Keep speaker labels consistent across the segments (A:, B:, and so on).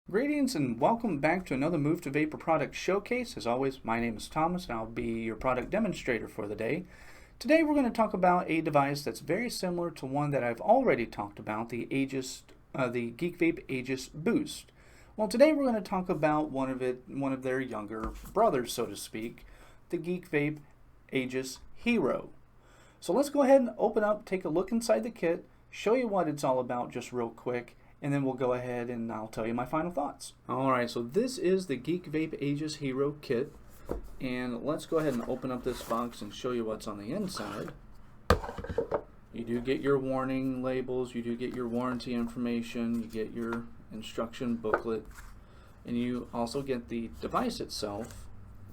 A: Greetings and welcome back to another M2V Product Showcase. As always, my name is Thomas and I'll be your product demonstrator for the day. Today we're going to talk about a device that's very similar to one that I've already talked about, the Geekvape Aegis Boost. Well, today we're going to talk about one of their younger brothers, so to speak, the Geekvape Aegis Hero. So let's go ahead and open up, take a look inside the kit, show you what it's all about just real quick, and then we'll go ahead and I'll tell you my final thoughts. Alright, so this is the Geekvape Aegis Hero kit, and let's go ahead and open up this box and show you what's on the inside. You do get your warning labels, you do get your warranty information, you get your instruction booklet, and you also get the device itself.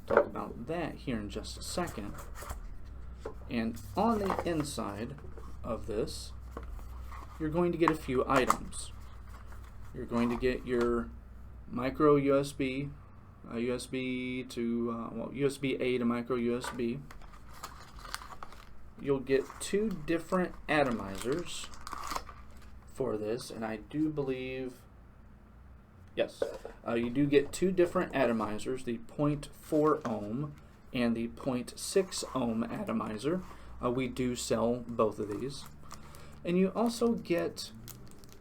A: We'll talk about that here in just a second. And on the inside of this, you're going to get a few items. You're going to get your micro USB, USB A to micro USB. You'll get two different atomizers for this, and I do believe, yes, you do get two different atomizers, the 0.4 ohm and the 0.6 ohm atomizer. We do sell both of these. And you also get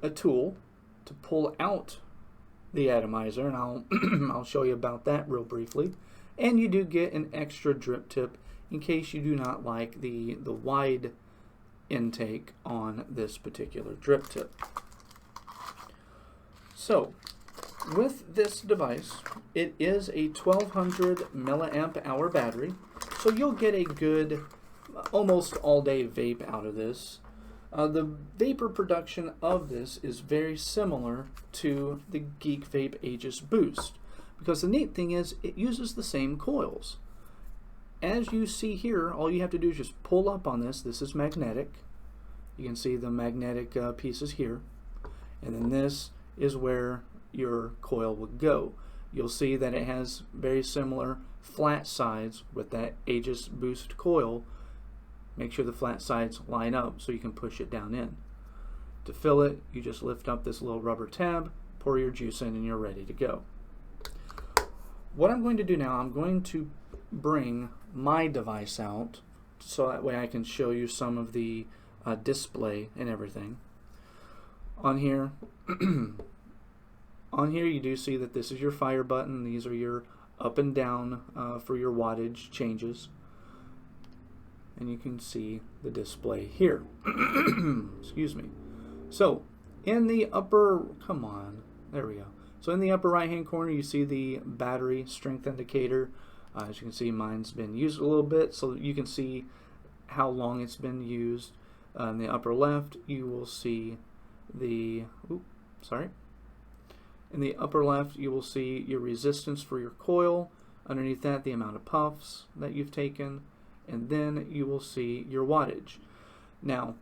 A: a tool to pull out the atomizer, and I'll show you about that real briefly. And you do get an extra drip tip in case you do not like the wide intake on this particular drip tip. So with this device, it is a 1200 milliamp hour battery, so you'll get a good almost all day vape out of this. The vapor production of this is very similar to the Geekvape Aegis Boost, because the neat thing is it uses the same coils. As you see here, all you have to do is just pull up on this. This is magnetic. You can see the magnetic pieces here, and then this is where your coil would go. You'll see that it has very similar flat sides with that Aegis Boost coil. Make sure the flat sides line up so you can push it down in. To fill it, you just lift up this little rubber tab, pour your juice in, and you're ready to go. What I'm going to do now, I'm going to bring my device out so that way I can show you some of the display and everything. On here, you do see that this is your fire button. These are your up and down for your wattage changes. And you can see the display here. Excuse me. So in the upper, there we go. So in the upper right hand corner you see the battery strength indicator. As you can see, mine's been used a little bit, so you can see how long it's been used. In the upper left you will see the, in the upper left you will see your resistance for your coil. Underneath that, the amount of puffs that you've taken. And then you will see your wattage. Now,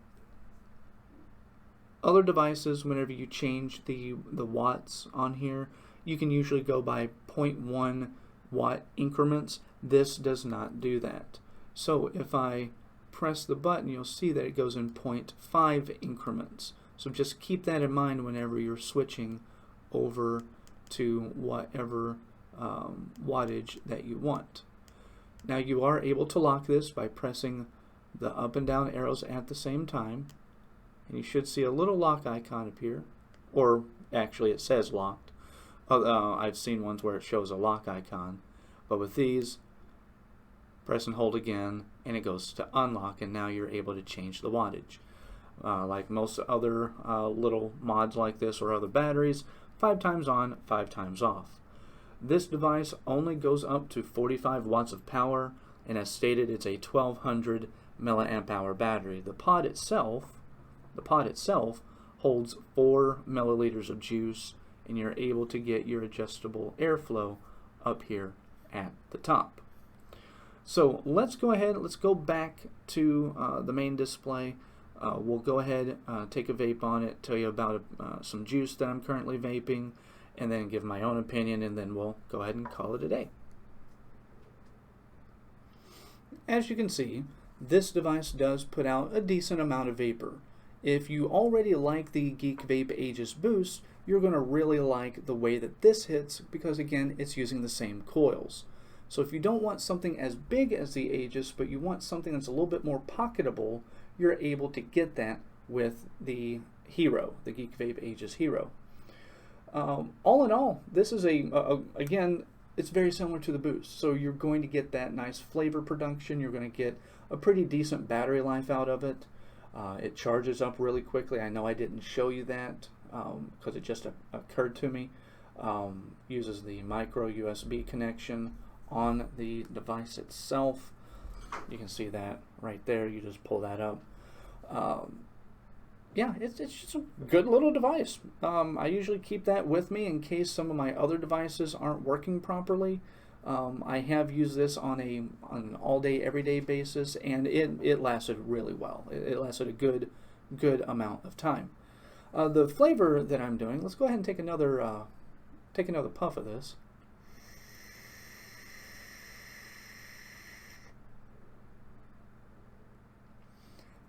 A: other devices, whenever you change the watts on here, you can usually go by 0.1 watt increments. This does not do that. So if I press the button, you'll see that it goes in 0.5 increments. So just keep that in mind whenever you're switching over to whatever wattage that you want. Now you are able to lock this by pressing the up and down arrows at the same time, and you should see a little lock icon appear, or actually it says locked. I've seen ones where it shows a lock icon, but with these, press and hold again and it goes to unlock, and now you're able to change the wattage. Like most other little mods like this or other batteries, 5 times on, 5 times off. This device only goes up to 45 watts of power, and as stated, it's a 1200 milliamp hour battery. The pod itself holds 4 milliliters of juice, and you're able to get your adjustable airflow up here at the top. So let's go back to the main display. We'll go ahead, take a vape on it, tell you about some juice that I'm currently vaping, and then give my own opinion, and then we'll go ahead and call it a day. As you can see, this device does put out a decent amount of vapor. If you already like the Geekvape Aegis boost, you're going to really like the way that this hits because again, it's using the same coils. So if you don't want something as big as the Aegis, but you want something that's a little bit more pocketable, you're able to get that with the Hero, the Geekvape Aegis Hero. All in all, this is again, it's very similar to the boost. So you're going to get that nice flavor production. You're going to get a pretty decent battery life out of it. It charges up really quickly. I know I didn't show you that because it just occurred to me. Uses the micro USB connection on the device itself. You can see that right there. You just pull that up. Yeah, it's just a good little device. I usually keep that with me in case some of my other devices aren't working properly. I have used this on an all-day, everyday basis, and it lasted really well. It lasted a good amount of time. The flavor that I'm doing, let's go ahead and take another puff of this.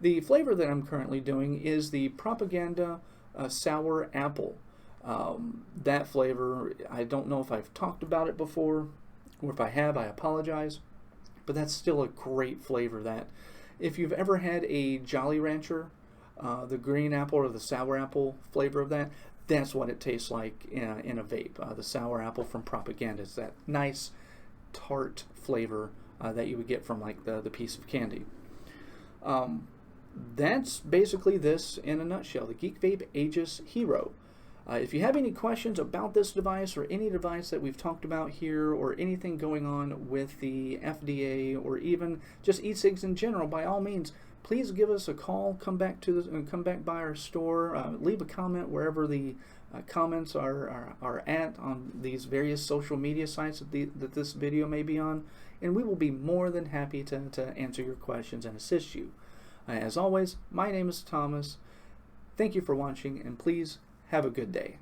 A: The flavor that I'm currently doing is the Propaganda Sour Apple. That flavor, I don't know if I've talked about it before, or if I have, I apologize, but that's still a great flavor. That if you've ever had a Jolly Rancher, the green apple or the sour apple flavor of that, that's what it tastes like in a vape. The sour apple from Propaganda is that nice tart flavor that you would get from like the piece of candy. That's basically this in a nutshell, the Geekvape Aegis Hero. If you have any questions about this device or any device that we've talked about here or anything going on with the FDA or even just e-cigs in general, by all means, please give us a call, come back by our store, leave a comment wherever the comments are at on these various social media sites that this video may be on, and we will be more than happy to answer your questions and assist you. As always, my name is Thomas. Thank you for watching, and please have a good day.